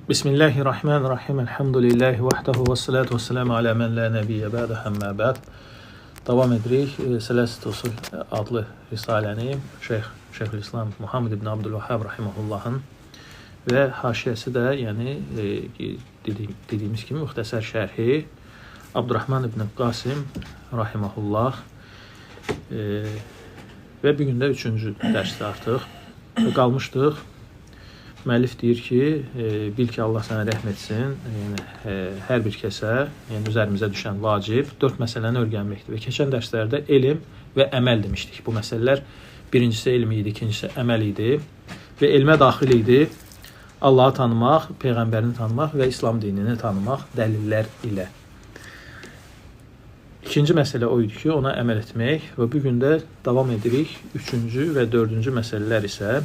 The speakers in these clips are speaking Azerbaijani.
Bismillahirrahmanirrahim. Elhamdülillahi vahdehu və salatu vəssalamu alə mən la nəbiyyə bədə həmmə bəd. Davam edirik. Sələsit Usul adlı risaləni Şeyxülislam Muhammed ibn Abdülvahhab rahimehullahın və haşiyəsi də, yəni dediyimiz kimi müxtəsər şərhi Abdurrahman ibn Qasim rahimehullah və bu gün də 3-cü dərsdə artıq qalmışdıq. Müəllif deyir ki, bil ki, Allah sənə rəhm etsin, yəni, hər bir kəsə, yəni üzərimizə düşən vacib 4 məsələni öyrənməkdir. Və keçən dərslərdə elm və əməl demişdik. Bu məsələlər birincisi elm idi, ikincisi əməl idi və elmə daxil idi Allahı tanımaq, Peyğəmbərini tanımaq və İslam dinini tanımaq dəlillər ilə. İkinci məsələ o idi ki, ona əməl etmək və bu gün də davam edirik. 3-cü və 4-cü məsələlər isə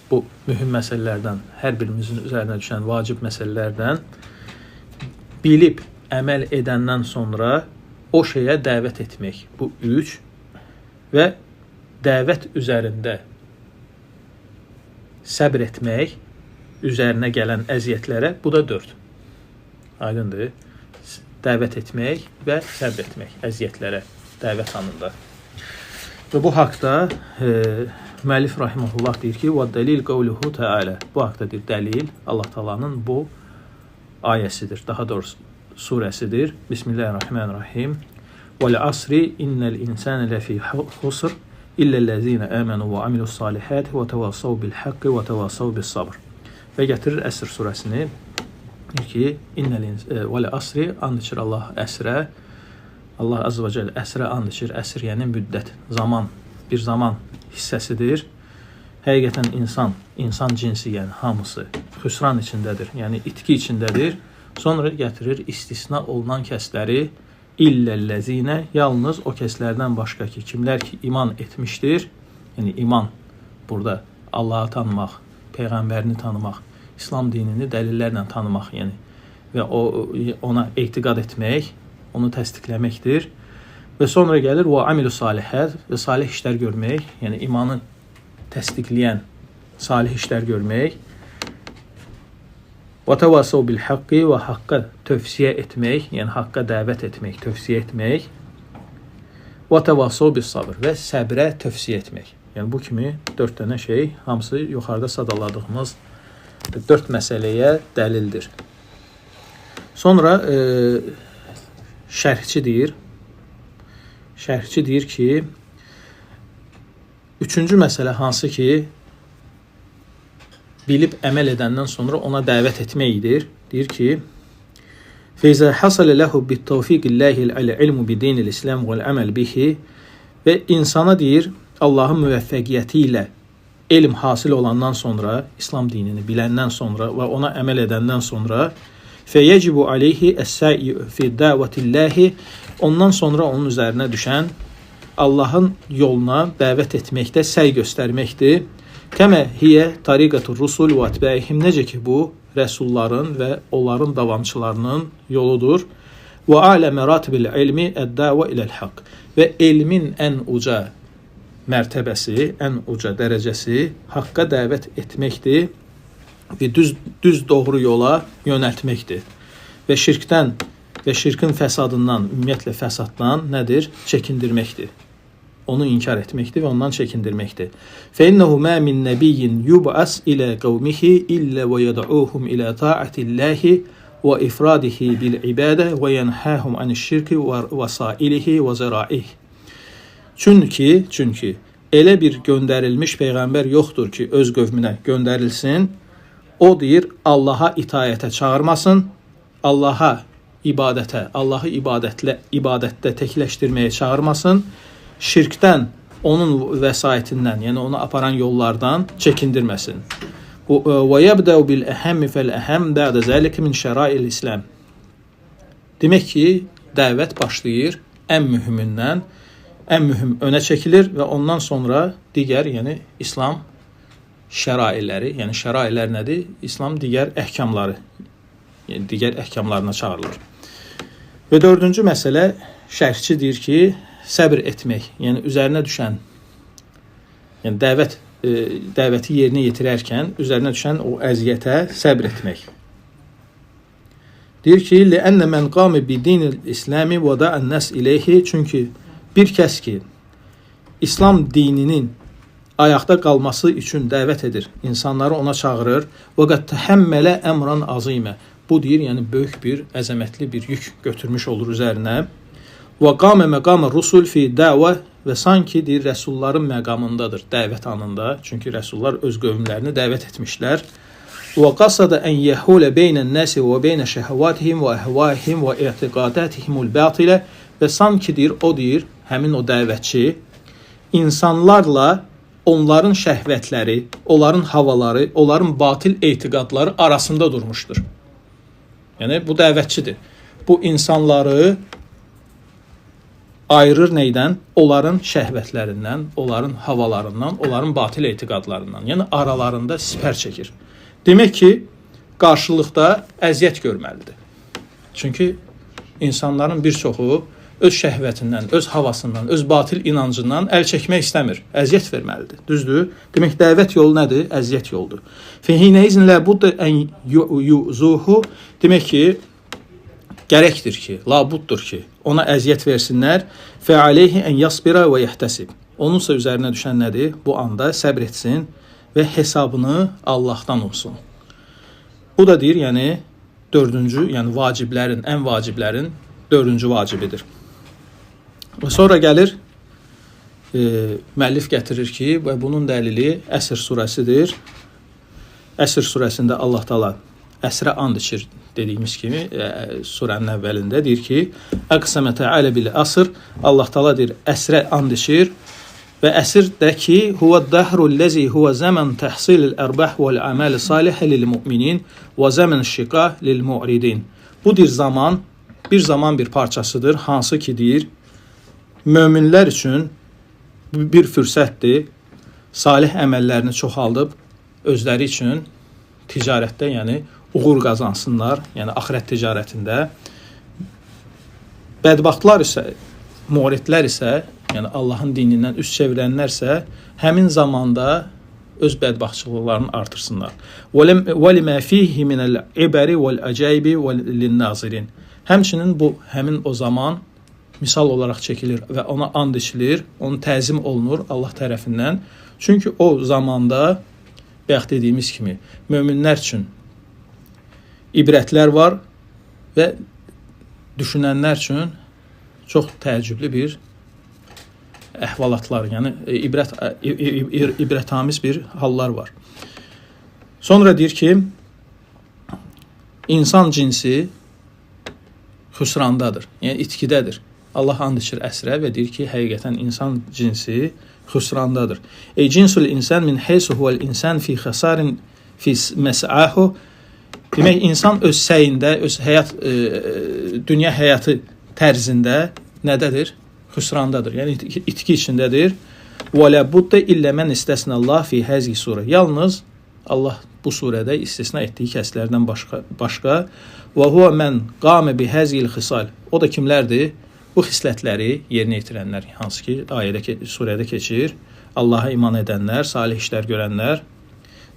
bu mühüm məsələlərdən, hər birimizin üzərinə düşən vacib məsələlərdən bilib əməl edəndən sonra o şeyə dəvət etmək. Bu 3 və dəvət üzərində səbr etmək, üzərinə gələn əziyyətlərə, bu da 4. Aydındır. Dəvət etmək və səbr etmək əziyyətlərə dəvət anında. Və bu haqda müəllif rahimehullah deyir ki, və dəlil qavluhu təalə. Bu haqdadır dəlil Allah Taala'nın bu ayəsidir. Daha doğrusu surəsidir. Bismillahirrahmanirrahim. Vəl asri innel insane lefi xusr illellezine amanu və amilus salihat və təvasav bil haqqi və təvasav bis sabr. Və gətirir Əsr surəsini. Deyir ki, vəl asri and içir Allah əsrə. Allah azza və cəllə əsrə and içir. Əsr yəni müddət, zaman, bir zaman hissəsidir. Həqiqətən insan cinsi, yəni hamısı xüsran içindədir, yəni itki içindədir. Sonra gətirir istisna olunan kəsləri illəlləzinə, yalnız o kəslərdən başqa ki, kimlər ki iman etmişdir, yəni iman burada Allahı tanımaq, Peyğəmbərini tanımaq, İslam dinini dəlillərlə tanımaq, yəni və ona etiqad etmək, onu təsdiqləməkdir. Və sonra gəlir və amilus salihət və salih işlər görmək, yəni imanı təsdiqləyən salih işlər görmək. Və təvasav bil haqqi və haqqa tövsiyə etmək, yəni haqqa dəvət etmək, tövsiyə etmək. Və təvasav bis sabr və səbrə tövsiyə etmək. Yəni bu kimi 4 dənə şey, hamısı yuxarıda sadaladığımız 4 məsələyə dəlildir. Sonra şərhçi deyir ki, 3-cü məsələ hansı ki, bilib əməl edəndən sonra ona dəvət etməkdir. Deyir ki, فَإِذَا حَصَلَ لَهُ بِالتَّوْفِيقِ اللّٰهِ الْعِلْمُ بِدِينِ الْإِسْلَامِ وَالْعَمَلِ بِهِ və insana deyir, Allahın müvəffəqiyyəti ilə elm hasil olandan sonra, İslam dinini biləndən sonra və ona əməl edəndən sonra فَيَجِبُ عَلَيْهِ السَّعْيُ فِي دَعْوَةِ اللّٰهِ ondan sonra onun üzərinə düşən Allahın yoluna dəvət etməkdə səy göstərməkdir. Kəmə hiyə tariqatur rusul və atbəihim, necə ki bu rəsulların və onların davamçılarının yoludur. Və alə məratibil ilmi əd-dəvə iləl haqq və elmin ən uca mərtəbəsi, ən uca dərəcəsi haqqa dəvət etməkdir və düz doğru yola yönəltməkdir. Və şirkdən və şirkin fəsadından, ümumiyyətlə fəsaddan nədir? Çəkindirməkdir. Onu inkar etməkdir və ondan çəkindirməkdir. فَإِنَّهُ مَا مِنْ نَبِيٍّ يُبْعَثْ إِلَى قَوْمِهِ إِلَّا وَيَدْعُوهُمْ إِلَى طَاعَةِ اللَّهِ وَإِفْرَادِهِ بِالْعِبَادَةِ وَيَنْهَاهُمْ عَنِ الشِّرْكِ وَوَسَائِلِهِ وَزَرَائِهِ Çünki elə bir göndərilmiş Peyğəmbər yoxdur ki, öz qövmünə göndərilsin. O deyir, Allaha itayətə çağırmasın, Allahı ibadətdə təkləşdirməyə çağırmasın, şirkdən, onun vəsaitindən, yəni onu aparan yollardan çəkindirməsin. Və yəbdəu bil əhəmmi fəl-əhəm bə'də zəlikə min şərail İslam. Demək ki, dəvət başlayır ən mühümündən, ən mühüm önə çəkilir və ondan sonra digər, yəni İslam şərailləri, yəni şərailər nədir? İslam digər əhkamları, yəni digər əhkamlarına çağırılır. Və 4-cü məsələ, şərhçi deyir ki, səbr etmək, yəni üzərinə düşən, yəni dəvət dəvəti yerinə yetirərkən üzərinə düşən o əziyyətə səbr etmək. Deyir ki, لِأَنَّ مَنْ قَامِ بِدِينِ الْإِسْلَامِ وَدَعَ النَّاسِ إِلَيْهِ Çünki bir kəs ki, İslam dininin ayaqda qalması üçün dəvət edir, insanları ona çağırır. وَقَدْ تَحَمَّلَ əmran azimə Bu deyir, yəni böyük bir, əzəmətli bir yük götürmüş olur üzərinə. وَقَامَ مَقَامَ الرُّسُلِ فِي دَعْوَةِ Və sanki deyir, rəsulların məqamındadır dəvət anında. Çünki rəsullar öz qövmlərini dəvət etmişlər. وَقَصَدَ أَنْ يَحُولَ بَيْنَ النَّاسِ وَبَيْنَ شَهَوَاتِهِمْ وَأَهْوَائِهِمْ وَإِعْتِقَادَاتِهِمُ الْبَاطِلَةِ Və sanki deyir, o deyir, həmin o dəvətçi insanlarla onların şəhvətləri, onların havaları, onların batil etiqadları arasında durmuşdur. Yəni, bu dəvətçidir. Bu insanları ayırır neydən? Onların şəhvətlərindən, onların havalarından, onların batil etiqadlarından. Yəni, aralarında sipər çəkir. Demək ki, qarşılıqda əziyyət görməlidir. Çünki insanların bir çoxu öz şəhvətindən, öz havasından, öz batil inancından əl çəkmək istəmir. Əziyyət verməlidir. Düzdür? Demək, dəvət yolu nədir? Əziyyət yoludur. Fəhinə izinlə budda ən yuzuhu Demək ki, gərəkdir ki, labuddur ki, ona əziyyət versinlər. Fəaleyhi ən yasbira və yəhtəsib. Onunsa üzərinə düşən nədir? Bu anda səbr etsin və hesabını Allahdan olsun. Bu da deyir, yəni dördüncü, yəni vaciblərin, ən vaciblərin dördüncü vacibidir. Və sonra gəlir, müəllif gətirir ki, və bunun dəlili Əsr surəsidir. Əsr surəsində Allah Taala əsrə and içir dediyimiz kimi surənin əvvəlində deyir ki, Əqsəmə təalə bil əsr Allah Taala deyir, əsrə and içir və əsrdəki huvəd-dəhrul-ləzi huvə zəmən təhsil-ərbah vəl-əməl salihə lil-mü'minin və zəmən-şiqah lil-mu'ridin. Bu deyir zaman, bir parçasıdır, hansı ki deyir, möminlər üçün bir fürsətdir, salih əməllərini çoxaldıb özləri üçün ticarətdə, yəni uğur qazansınlar, yəni axirət ticarətində. Bədbaxtlar isə, mu'ridlər isə, yəni Allahın dinindən üst çevirənlərsə, həmin zamanda öz bədbaxtçılıqlarını artırsınlar. وَلِمَا فِيهِ مِنَ الْعِبَرِ وَالْأَجَيْبِ وَلِلنَّازِرِينَ Həmçinin bu, həmin o zaman misal olaraq çəkilir və ona and içilir, onun təzim olunur Allah tərəfindən. Çünki o zamanda, bayaq dediyimiz kimi, möminlər üçün ibrətlər var və düşünənlər üçün çox təəccüblü bir əhvalatlar, yəni ibrətamiz bir hallar var. Sonra deyir ki, insan cinsi xüsrandadır, yəni itkidədir. Allah and içir əsrə və deyir ki, həqiqətən insan cinsi xüsrandadır. Cinsul insan min heysu huvel insan fi xəsarin fi məs'ahu Demək, insan öz səyində, öz dünya həyatı tərzində nədədir? Xüsrandadır, yəni itki içindədir. وَلَا بُدَّ إِلَّا مَنْ إِسْتَسْنَ اللّٰهِ فِي هَذِهِ surə Yalnız Allah bu surədə istisna etdiyi kəslərdən başqa وَهُوَ مَنْ قَامَ بِهَذِهِ الْخِصَالِ O da kimlərdir? Bu xislətləri yerinə yetirənlər, hansı ki, surədə keçir. Allaha iman edənlər, salih işlər görənlər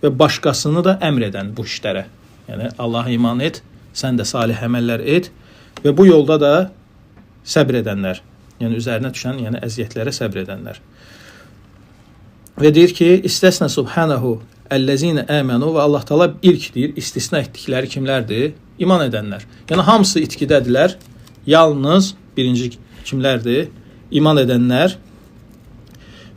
və başqasını da əmr edən bu işlərə. Yəni, Allaha iman et, sən də salih əməllər et və bu yolda da səbr edənlər, yəni üzərinə düşən, yəni əziyyətlərə səbr edənlər. Və deyir ki, İstəsnə subhanahu əlləzinə əmənu və Allah Taala ilk deyir, istisna etdikləri kimlərdir? İman edənlər. Yəni, hamısı itkidədirlər, yalnız birinci kimlərdir? İman edənlər.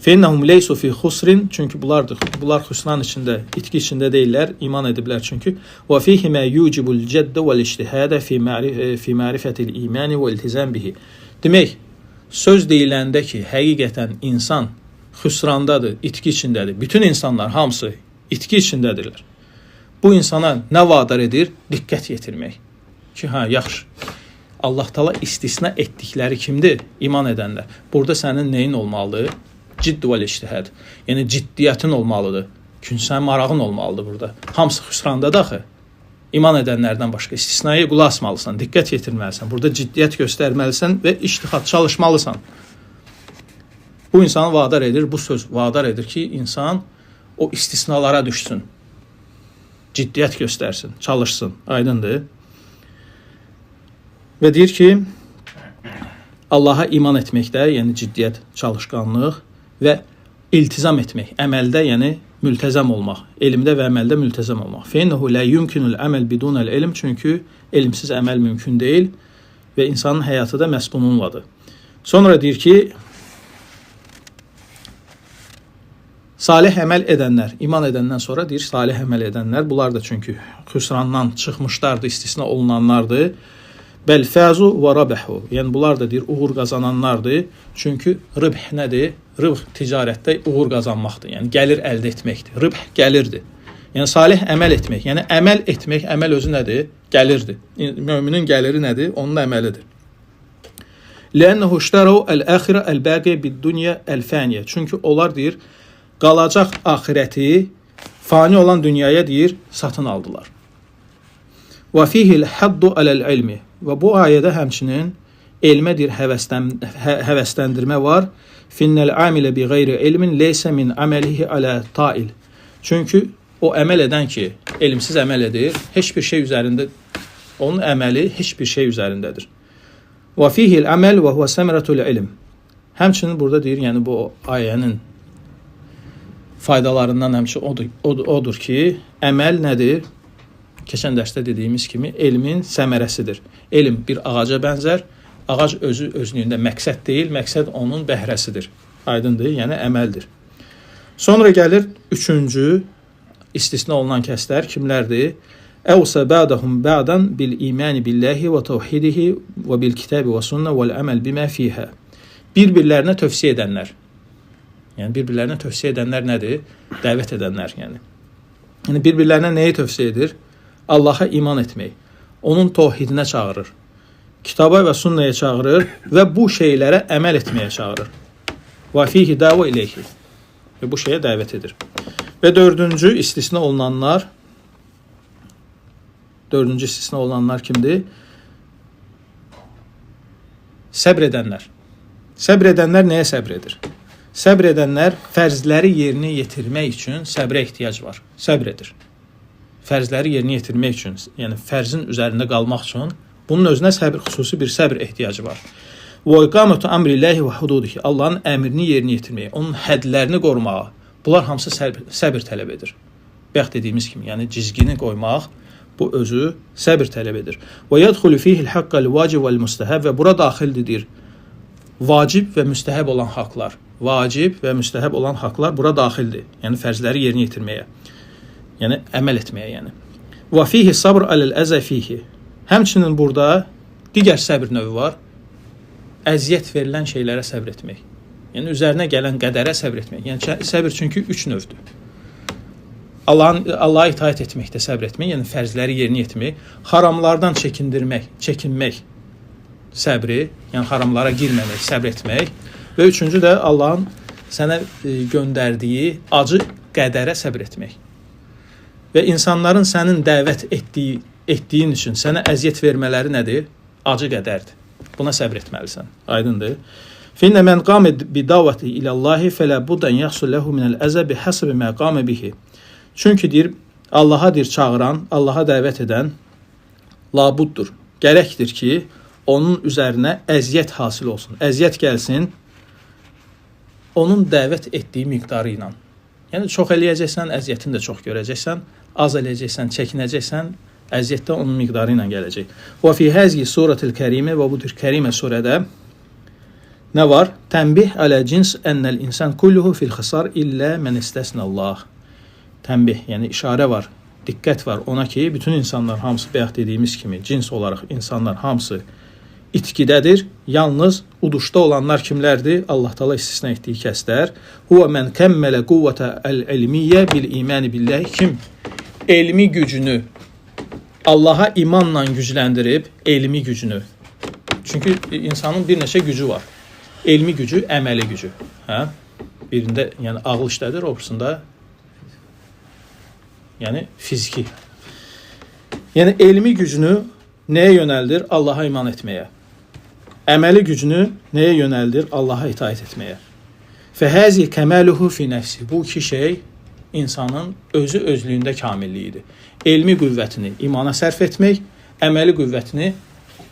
Fənnəhum leysu fi xusrin Çünki bunlar xüsran içində, itki içində deyirlər, iman ediblər çünki. Və fihi mə yucibul cəddə vəl-ictihadə fi mərifətil imani və iltizam bihi Demək, söz deyiləndə ki, həqiqətən insan xüsrandadır, itki içindədir. Bütün insanlar hamısı itki içindədirlər. Bu insana nə vadar edir? Diqqət yetirmək. Ki, yaxşı. Allah Taala istisna etdikləri kimdir? İman edənlər. Burada sənin nəyin olmalıdır? Cidd və ictihad. Yəni ciddiyyətin olmalıdır. Çünki sənin marağın olmalıdır burada. Hamısı xüsrandadır axı. İman edənlərdən başqa istisnaya qulaq asmalısan, diqqət yetirməlisən. Burada ciddiyyət göstərməlisən və ictihad çalışmalısan. Bu insanı vadar edir, bu söz vadar edir ki, insan o istisnalara düşsün. Ciddiyyət göstərsin, çalışsın. Aydındır. Və deyir ki, Allaha iman etməkdə, yəni ciddiyyət, çalışqanlıq və iltizam etmək, əməldə, yəni mültəzəm olmaq, elmdə və əməldə mültəzəm olmaq. Feinnehu la yumkinul əməl bidunel ilm, çünki elmsiz əməl mümkün deyil və insanın həyatı da məhz bununladır. Sonra deyir ki, salih əməl edənlər, iman edəndən sonra deyir, salih əməl edənlər, bunlar da çünki xüsrandan çıxmışlardır, istisna olunanlardır. Bəl fəzu və rabəhu. Yəni, bunlar da deyir, uğur qazananlardır. Çünki rıbh nədir? Rıbh ticarətdə uğur qazanmaqdır. Yəni, gəlir əldə etməkdir. Rıbh gəlirdir. Yəni, salih əməl etmək. Yəni, əməl etmək, əməl özü nədir? Gəlirdir. Müminin gəliri nədir? Onun əməlidir. Lənnəhu iştərəu əl-əxirə əl-bəqiyə bid-dünya əl-fəniyə. Çünki onlar deyir, qalacaq axirəti fani olan dünyaya deyir, satın aldılar. Və fihil haddu aləl-ilmi. Və bu ayədə həmçinin elmə deyir, həvəsləndirmə var. Finnəl amilə bi qeyri ilmin leysə min əməlihi alə tail. Çünki o əməl edən ki, elmsiz əməl edir, heç bir şey üzərində, onun əməli heç bir şey üzərindədir. Və fihil əməl və huvə səmrətul ilm. Həmçinin burada deyir, yəni bu ayənin faydalarından həmçinin odur ki, əməl nədir? Keçən dərsdə dediyimiz kimi elmin səmərəsidir. Elm bir ağaca bənzər. Ağac özü özlüyündə məqsəd deyil, məqsəd onun bəhrəsidir. Aydındır, yəni əməldir. Sonra gəlir üçüncü istisna olunan kəslər kimlərdir? Əvsə ba'dahum ba'dan bil imani billahi və tevhidihi və bil kitabi və sünnə vəl əməl bimə fihə. Bir-birlərinə tövsiyə edənlər. Yəni bir-birlərinə tövsiyə edənlər nədir? Dəvət edənlər, yəni. Yəni bir-birlərinə nəyi tövsiyə edir? Allaha iman etmək, onun tevhidinə çağırır, kitaba və sünnəyə çağırır və bu şeylərə əməl etməyə çağırır. Və fihi dəvə ileyhi. Və bu şeyə dəvət edir. Və dördüncü istisna olunanlar kimdir? Səbr edənlər. Səbr edənlər nəyə səbr edir? Səbr edənlər fərzləri yerinə yetirmək üçün səbrə ehtiyac var. Səbr edir. Fərzləri yerinə yetirmək üçün, yəni fərzin üzərində qalmaq üçün bunun özünə xüsusi bir səbr ehtiyacı var. Və iqamatu əmrillahi və hududihi. Allahın əmrini yerinə yetirməyə, onun hədlərini qorumağa. Bunlar hamısı səbr tələb edir. Bayaq dediyimiz kimi, yəni cizgini qoymaq bu özü səbr tələb edir. Və yadxulu fihil haqqal vacib vəl müstəhəb və bura daxildir. Vacib və müstəhəb olan haqlar. Vacib və müstəhəb olan haqlar bura daxildir. Yəni fərzləri yerinə yetirməyə. Yəni əməl etməyə, yəni. Və fihi sabr aləl-əzə fihi. Həmçinin burada digər səbr növü var. Əziyyət verilən şeylərə səbr etmək. Yəni üzərinə gələn qədərə səbr etmək. Yəni səbr çünki 3 növdür. Allaha itaat etməkdə səbr etmək, yəni fərzləri yerinə yetirmək, haramlardan çəkinmək səbri, yəni haramlara girməmək, səbr etmək və üçüncü də Allahın sənə göndərdiyi acı qədərə səbr etmək. Və insanların sənin dəvət etdiyin üçün sənə əziyyət vermələri nədir? Acı qədərdir. Buna səbr etməlisən. Aydındır. Finnə mən qamə bidavəti iləllahi fələ budən yaxsul ləhu minəl-əzə bihəsəbi mə qamə bihi. Çünki deyir, Allaha deyir çağıran, Allaha dəvət edən labuddur. Gərəkdir ki, onun üzərinə əziyyət hasil olsun. Əziyyət gəlsin onun dəvət etdiyi miqdarı ilə. Yəni çox eləyəcəksən, əziyyətini də çox görəcəksən, az eləyəcəksən, çəkinəcəksən, əziyyət də onun miqdarı ilə gələcək. Və fi həzgi surətil kərimə və budur kərimə surədə nə var? Tənbih alə cins ennəl insan kulluhu fil xisar illə mən istəsnəllah. Tənbih, yəni işarə var, diqqət var ona ki, bütün insanlar hamısı bayaq dediyimiz kimi cins olaraq insanlar hamısı itkidədir. Yalnız uduşda olanlar kimlərdir? Allah Taala istisna etdiyi kəslər. Huwa men kəmmələ quvvətə el-ilmiyyə bil imani billahi. Kim elmi gücünü Allaha imanla gücləndirib, elmi gücünü. Çünki insanın bir neçə gücü var. Elmi gücü, əməli gücü. Hə? Birində yəni ağıl işlədir, obrusunda yəni fiziki. Yəni elmi gücünü nəyə yönəldir? Allaha iman etməyə. Əməli gücünü nəyə yönəldir? Allaha itaat etməyə. Fəhəzi kəməluhu fi nəfsi. Bu iki şey insanın özü özlüyündə kamilliyidir. Elmi qüvvətini imana sərf etmək, əməli qüvvətini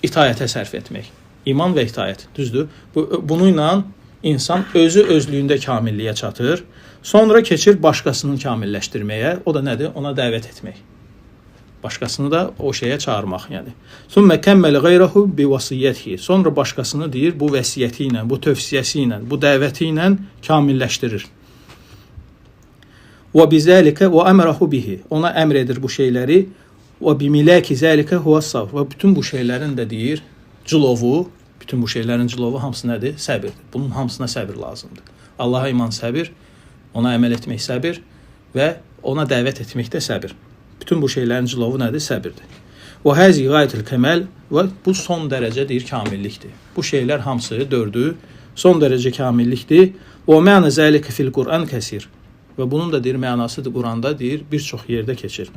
itayətə sərf etmək. İman və itayət, düzdür? Bununla insan özü özlüyündə kamilliyə çatır. Sonra keçir başqasını kamilləşdirməyə. O da nədir? Ona dəvət etmək. Başqasını da o şeyə çağırmaq, yəni. Sümmə kəmməl qeyrahu bi vasiyyətihi. Sonra başqasını deyir, bu vəsiyyəti ilə, bu tövsiyəsi ilə, bu dəvəti ilə kamilləşdirir. Və bizəlikə və əmrahu bihi. Ona əmr edir bu şeyləri. Və bimilaki zəlikə huvəs-sabr. Və bütün bu şeylərin də deyir, cilovu, bütün bu şeylərin cilovu hamısı nədir? Səbirdir. Bunun hamısına səbir lazımdır. Allaha iman səbir, ona əməl etmək səbir və ona dəvət etmək də səbir. Bütün bu şeylərin cilovu nədir? Səbirdir. Və həzi qayətul kəməl və bu son dərəcə deyir kamillikdir. Bu şeylər hamısı dördü son dərəcə kamillikdir. Və məna zəlikə fil Qur'an kəsir. Və bunun da deyir mənası da Quranda deyir bir çox yerdə keçir.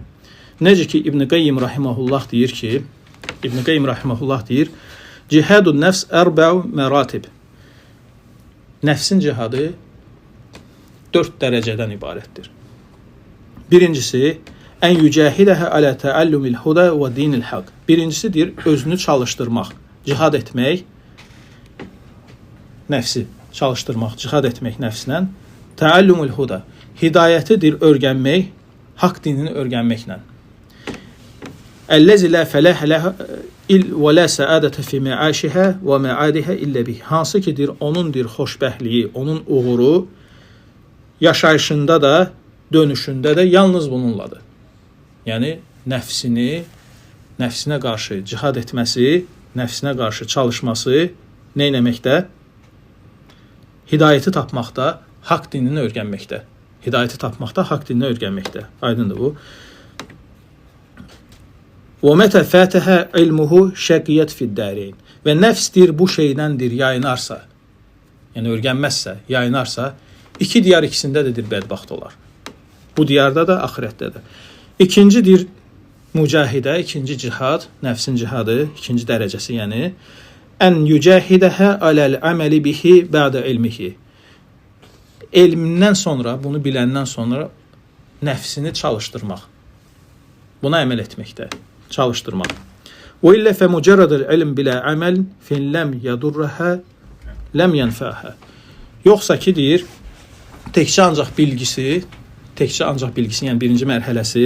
Necə ki İbn Qayyim rahimehullah deyir ki, cihadun nəfs ərba'u məratib. Nəfsin cihadı 4 dərəcədən ibarətdir. Birincisi, ən yücahidəhə alə təəllümil huda və dinil haqq. Birincisi deyir, özünü çalışdırmaq, cihad etmək, nəfsi çalışdırmaq, cihad etmək nəfslə. Təəllümül huda, hidayətidir öyrənmək, haqq dinini öyrənməklə. Əlləzi lə fələh ləh və lə səadətə fi məəşihə və məadihə illə bih. Hansı ki, deyir, onun deyir, xoşbəxtliyi, onun uğuru yaşayışında da, dönüşündə də yalnız bununladır. Yəni, nəfsinə qarşı cihad etməsi, nəfsinə qarşı çalışması nə etməkdə? Hidayəti tapmaqda, haqq dinini öyrənməkdə. Hidayəti tapmaqda, haqq dinini öyrənməkdə. Aydındır bu. Və mətə fətəhə ilmuhu şəqiyyət fiddərin. Və nəfsdir bu şeydəndir, yayınarsa, yəni öyrənməzsə, yayınarsa, iki diyar ikisində də bədbəxt olar. Bu diyarda da, axirətdə də. İkincidir mücahidə, ikinci cihad, nəfsin cihadı, ikinci dərəcəsi, yəni ən yücahidəhə aləl əməli bihi bədə ilmihi. Elmindən sonra, bunu biləndən sonra nəfsini çalışdırmaq. Buna əməl etməkdə, çalışdırmaq. Və illə fə mücərrədəl ilm bilə əməl fin ləm yadurrəhə ləm yənfəhə. Yoxsa ki, deyir, təkcə ancaq bilgisi, yəni birinci mərhələsi,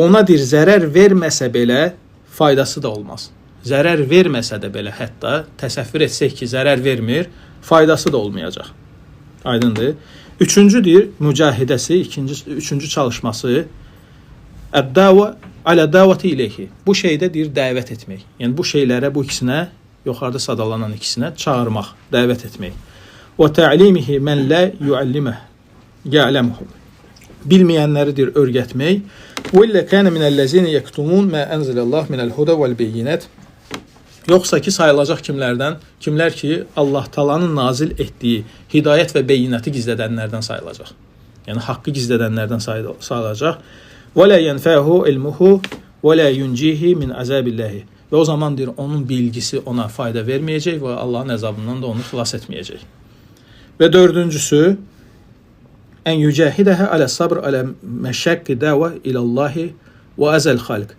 ona deyir, zərər verməsə belə faydası da olmaz. Zərər verməsə də belə, hətta təsəvvür etsək ki, zərər vermir, faydası da olmayacaq. Aydındır. Üçüncü deyir, mücahidəsi, üçüncü çalışması, əd-dəvə alə dəvəti ileyhi. Bu şeydə deyir, dəvət etmək. Yəni, bu şeylərə, bu ikisinə, yuxarıda sadalanan ikisinə çağırmaq, dəvət etmək. Və tə'limihi mən lə yuəlliməh, ya'ləmuhu. Bilməyənləridir öyrətmək. Və illə kənə minəl-ləzini yəktumun mə ənziləllah minəl-huda vəl-beyyinət. Yoxsa ki, sayılacaq kimlərdən? Kimlər ki, Allah Taala'nın nazil etdiyi hidayət və beyinəti gizlədənlərdən sayılacaq. Yəni, haqqı gizlədənlərdən sayılacaq. Və lə yənfəhu ilmuhu və lə yuncihi min əzəbilləhi. Və o zaman deyir, onun bilgisi ona fayda verməyəcək və Allahın əzabından da onu xilas etməyəcək. Və dördüncüsü, ən yücahidəhə alə sabr alə məşəqqi dəvə iləllahi və əzəl xalq.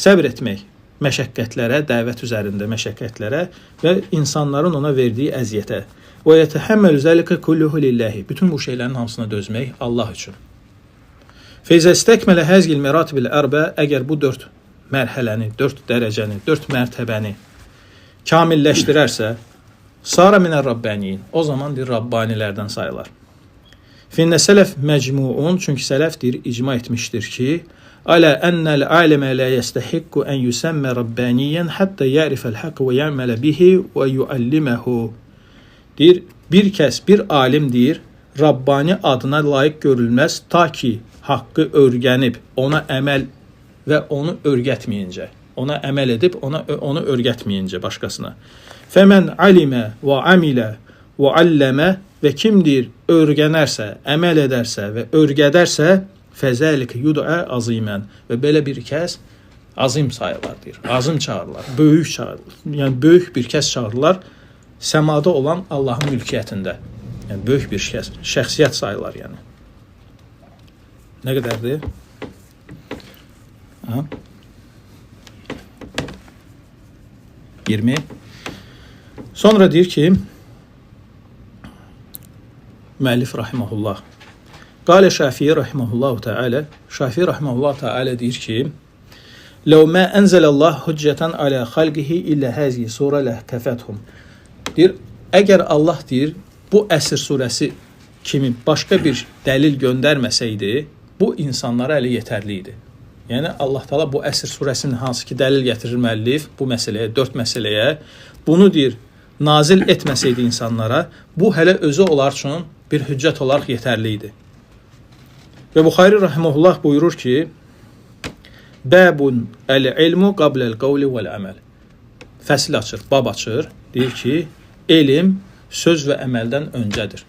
Səbr etmək məşəqqətlərə, dəvət üzərində məşəqqətlərə və insanların ona verdiyi əziyyətə. Və yətəhəmməl zəlikə kulluhu lillahi. Bütün bu şeylərin hamısına dözmək Allah üçün. Feyzə istəkmələ həzgil meratibil ərbə, əgər bu 4 mərhələni, 4 dərəcəni, 4 mərtəbəni kamilləşdirərsə, sara minər Rabbaniyin. O zaman deyir, Rabbanilərdən sayılar. Finnə sələf məcmuun, çünki sələf deyir, icma etmişdir ki, alə ennəl aləmə lə yəstəhikku ən yüsəmmə Rabbaniyyən həttə yərifəl haqq və yəmələ bihi və yuəlliməhu. Deyir, bir kəs, bir alim deyir, Rabbani adına layiq görülməz, ta ki, haqqı öyrənib, ona əməl və onu öyrətməyincə, ona əməl edib, onu öyrətməyincə başqasına. Fəmən alimə və amilə və alləmə və kimdir öyrənərsə, əməl edərsə və öyrədərsə, fəzəlik yuduə azimən və belə bir kəs azim sayılar, deyir. Azim çağırırlar, böyük çağırırlar. Yəni, böyük bir kəs çağırırlar səmada olan Allahın mülkiyyətində. Yəni, böyük bir şəxsiyyət sayılar, yəni. Nə qədərdir? Ha? 20. Sonra deyir ki, müəllif rahimehullah. Qale Şafii rahimehullah Teala, Şafii rahimehullah Teala deyir ki, "Ləv mə ənzəlallah hüccətən alə xalqihi illə həzi surə ləhkəfəthum." Deyir, əgər Allah deyir, bu Əsr surəsi kimi başqa bir dəlil göndərməsəydi, bu insanlara əli yetərli idi. Yəni Allah Taala bu Əsr surəsinin hansı ki dəlil gətirir müəllif bu məsələyə, 4 məsələyə, bunu deyir, nazil etməsəydi insanlara, bu hələ özü onlar üçün bir hüccət olaraq yetərli idi. Və Buxari rahimehullah buyurur ki, Bəbun əl-ilmu qabləl qavli vəl-əməl. Fəsil açır, bab açır, deyir ki, elm söz və əməldən öncədir.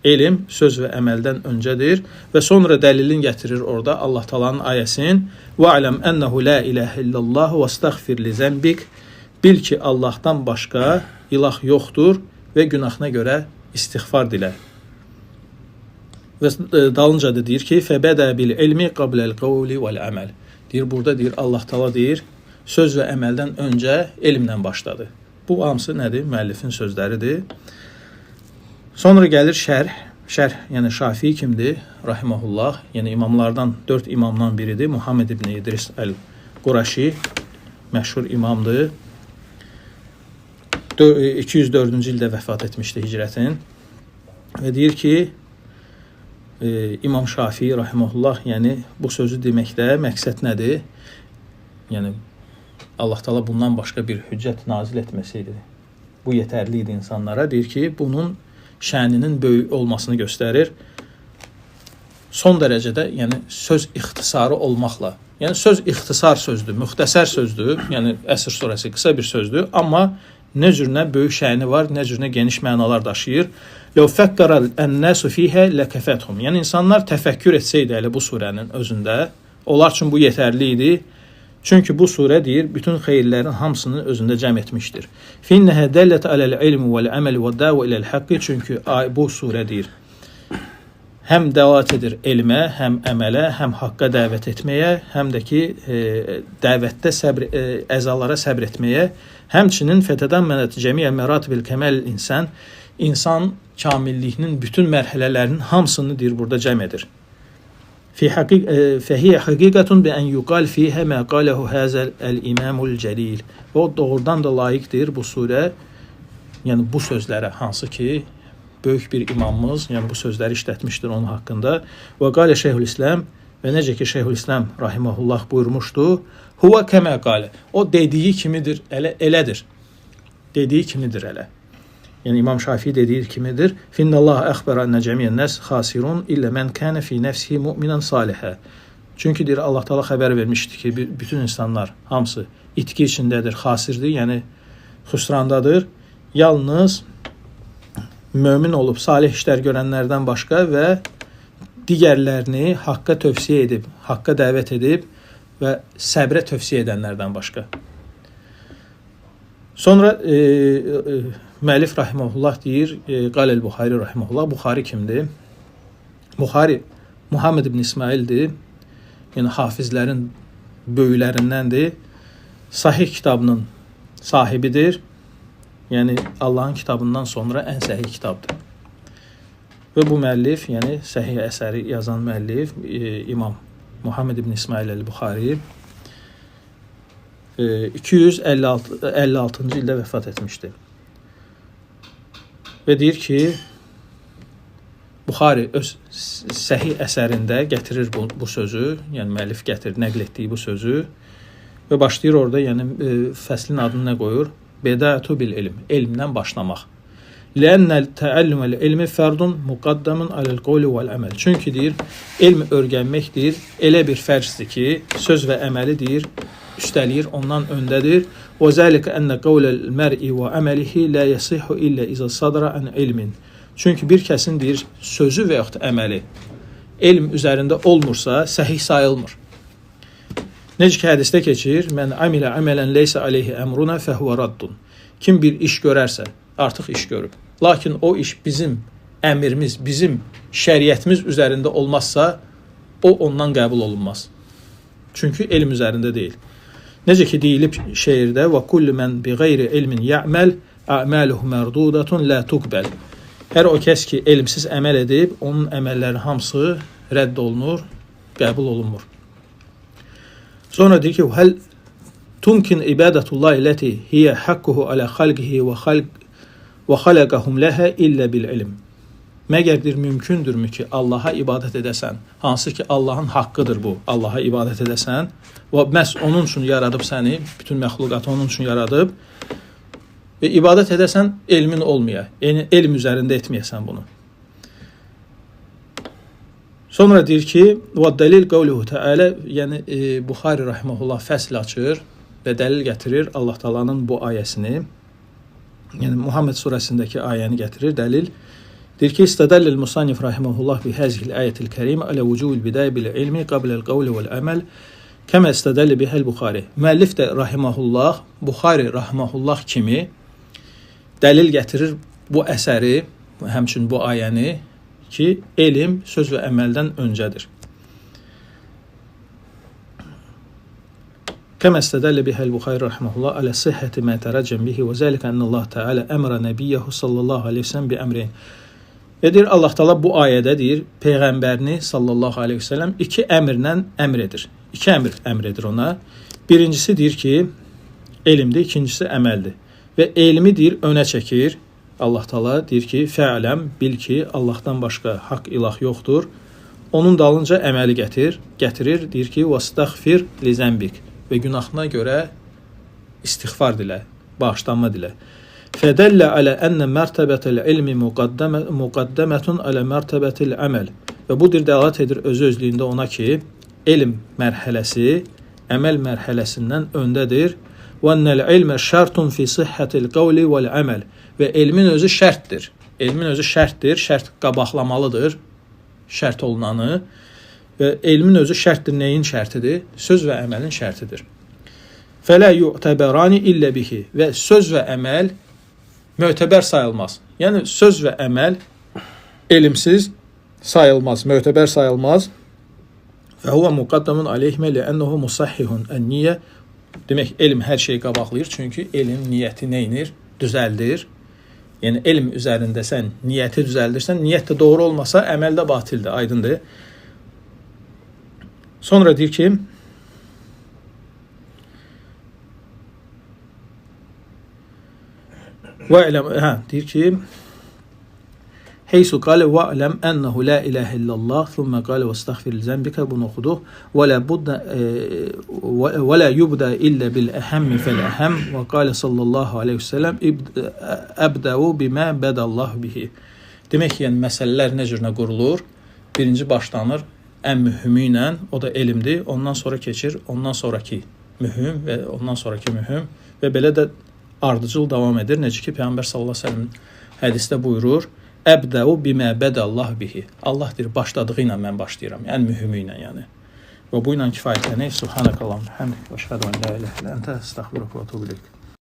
Elm söz və əməldən öncədir və sonra dəlilin gətirir orada Allah Taala'nın ayəsini və aləm ennehu la ilahe illallah və estəğfir li zənbik. Bil ki Allahdan başqa ilah yoxdur və günahına görə istiğfar dilə. Və dalınca da deyir ki, fəbədə bil ilmi qabləl qavli vəl-əməl. Deyir burada deyir Allah Taala deyir, söz və əməldən öncə elmlə başladı. Bu hamısı nədir? Müəllifin sözləridir. Sonra gəlir şərh. Şərh, yəni Şafii kimdir? Rahimehullah, yəni imamlardan 4 imamdan biridir. Muhammed ibn İdris el-Quraşi məşhur imamdır. 204-cü ildə vəfat etmişdi hicrətin. Və deyir ki, İmam Şafii rahimehullah, yəni bu sözü deməkdə məqsəd nədir? Yəni Allah Taala bundan başqa bir hüccət nazil etməsəydi, bu yetərli idi insanlara. Deyir ki, bunun şəninin böyük olmasını göstərir. Son dərəcədə, yəni söz ixtisarı olmaqla. Yəni söz ixtisar sözdür, müxtəsər sözdür. Yəni Əsr surəsi qısa bir sözdür, amma nə cürünə böyük şəni var, nə cürünə geniş mənalar daşıyır. Ləv fəkkərəl ən-nəsu fihə ləkəfəthum. Yəni insanlar təfəkkür etsəydi elə bu surənin özündə, onlar üçün bu yetərli idi. Çünki bu surə deyir, bütün xeyirlərin hamısını özündə cəm etmişdir. Finnəhə dəllət aləl-ilm vəl-əməl və dəvə iləl-haqqi. Çünki bu surə deyir, həm dəvat edir elmə, həm əmələ, həm haqqa dəvət etməyə, həm də ki dəvətdə əzalara səbr etməyə, həmçinin fətədəmmənət cəmiyə məratibil kəməl insan kamilliyinin bütün mərhələlərinin hamısını deyir burada cəm edir. Fəhiyyə həqiqətun bi ən yuqal fiyhə mə qaləhu həzəl əl-imamul cəlil. Və o doğrudan da layiqdir bu surə, yəni bu sözlərə, hansı ki böyük bir imamımız, yəni bu sözləri işlətmişdir onun haqqında. Və qalə Şeyhülislam, və necə ki Şeyhülislam rahimehullah buyurmuşdu, huva kəmə qalə. O dediyi kimidir, elədir. Dediyi kimidir elə. Yəni İmam Şafii dediyi kimidir. Finnallah əxbərə ənə cəmiyyən nəs xasirun illə mən kənə fi nəfsihi müminən salihə. Çünki deyir Allah Taala xəbər vermişdi ki, bütün insanlar hamısı itki içindədir, xasirdir, yəni xüsrandadır. Yalnız mömin olub salih işlər görənlərdən başqa və digərlərini haqqa tövsiyə edib, haqqa dəvət edib və səbrə tövsiyə edənlərdən başqa. Sonra müəllif rahimehullah deyir, Qalel Buxari rahimehullah. Buxari kimdir? Buxari Muhammed ibn İsmaildir. Yəni hafizlərin böyüklərindəndir. Sahih kitabının sahibidir. Yəni Allahın kitabından sonra ən səhih kitabdır. Və bu müəllif, yəni səhih əsəri yazan müəllif İmam Muhammed ibn İsmail el-Buxari 256-cı ildə vəfat etmişdi. Və deyir ki, Buxari öz səhih əsərində gətirir bu sözü, yəni müəllif gətirir, nəql etdiyi bu sözü və başlayır orada, yəni fəslin adını nə qoyur? Bədətu bil ilm, elmdən başlamaq. Lənnəl təəllüməl ilmi fərdun muqaddamun aləl qavli vəl əməl. Çünki deyir, elm öyrənmək deyir, elə bir fərzdir ki, söz və əməli deyir, üstəliyir, ondan öndədir. Və zəlikə ənə qavləl mər'i və əməlihi lə yəsihu illə izə sadra ən ilmin. Çünki bir kəsin deyir, sözü və yaxud əməli elm üzərində olmursa, səhih sayılmır. Necə ki hədisdə keçir, mən amilə əmələn leysə aleyhi əmruna fəhvə raddun. Kim bir iş görərsə, artıq iş görüb. Lakin o iş bizim əmrimiz, bizim şəriətimiz üzərində olmazsa, o ondan qəbul olunmaz. Çünki elm üzərində deyil. Necə ki deyilib şeirdə və kullu men bi gayri ilmin ya'mal a'maluhu mardudatun la tuqbal. Hər o kəs ki elmsiz əməl edib, onun əməlləri hamısı rədd olunur, qəbul olunmur. Sonra deyir ki, hal tumkin ibadatullahi lati hiya hakkuhu ala xalqihi və xalaqahum laha illa bil ilm. Məgərdir mümkündürmü ki, Allaha ibadət edəsən, hansı ki Allahın haqqıdır bu, Allaha ibadət edəsən və məhz onun üçün yaradıb səni, bütün məxluqatı onun üçün yaradıb və ibadət edəsən, elmin olmaya, yəni elm üzərində etməyəsən bunu. Sonra deyir ki, və dəlil qavluhu təalə, yəni Buxari rahimehullah fəsl açır və dəlil gətirir Allah Taala'nın bu ayəsini, yəni Muhammed surəsindəki ayəni gətirir, dəlil. Deyir ki, istədəllil musannif rahimehullah bi hazihil ayetil kerimə alə vücubul bidayə bil ilmi qabləl qavli vəl əməl kəmə istədəlli bihəl Buxari. Müəllif də rahimehullah, Buxari rahimehullah kimi dəlil gətirir bu əsəri, həmçinin bu ayəni ki, elm söz və əməldən öncədir. Kəmə istədəlli bihəl Buxari rahimehullah alə sihhəti mə tərəcəm bihi və zəlikə ennəllah Teala əmrə nəbiyyəhu sallallahu aleyhi ve sellem bi əmrin. Və deyir, Allah Taala bu ayədə deyir, Peyğəmbərini sallallahu aleyhi ve sellem iki əmrlə əmr edir. İki əmr edir ona. Birincisi deyir ki, elmdir, ikincisi əməldir. Və elmi deyir, önə çəkir. Allah Taala deyir ki, fəələm, bil ki, Allahdan başqa haqq ilah yoxdur. Onun dalınca əməli gətirir, deyir ki, vəstəğfir li zənbik. Və günahına görə istiğfar dilə, bağışlanma dilə. Fədəllə alə ənə mərtəbətil ilmi müqaddəmətun alə mərtəbətil əməl. Və bu dəlalət edir öz-özlüyündə ona ki, elm mərhələsi əməl mərhələsindən öndədir. Və ənəl ilmə şərtun fi sihhətil qavli vəl əməl. Və elmin özü şərtdir. Elmin özü şərtdir, şərt qabaqlamalıdır, şərt olunanı. Və elmin özü şərtdir, nəyin şərtidir? Söz və əməlin şərtidir. Fələ yu'təbərani illə bihi. Və söz və əməl mötəbər sayılmaz. Yəni, söz və əməl elmsiz sayılmaz, mötəbər sayılmaz. Və huvə müqaddamun aleyhmə ləənnəhu musahihun ən-niyyə. Demək, elm hər şeyi qabaqlayır, çünki elm niyyəti neynir? Düzəldir. Yəni, elm üzərində sən niyyəti düzəldirsən, niyyət də doğru olmasa, əməl də batildir, aydındır. Sonra deyir ki, deyir ki, heysu qale və ələm ənəhu la iləhə illallah thumma qale və istəğfir zənbikə, bunu oxuduq. Və la yubda illə bil əhəmmi fəl əhəm və qale sallallahu aleyhi ve sellem əbdəu bimə bədəllahu bihi. Demək ki, yəni, məsələlər nə cürünə qurulur? Birinci başlanır ən mühümü ilə, o da elmdir, ondan sonra keçir, ondan sonraki mühüm və ondan sonraki mühüm və belə də ardıcıl davam edir. Necə ki, Peyğəmbər sallallahu əleyhi və səlləm hədisdə buyurur: "Əbdəu bimə bədəllah bihi." Allah deyir, başladığı ilə mən başlayıram, yəni mühümü ilə, yəni. Və bu ilə kifayətlənək. Subhanakallahumma və bihamdik və əşhədu en la ilahe illə entə, estəğfiruke və etûbü ileyk.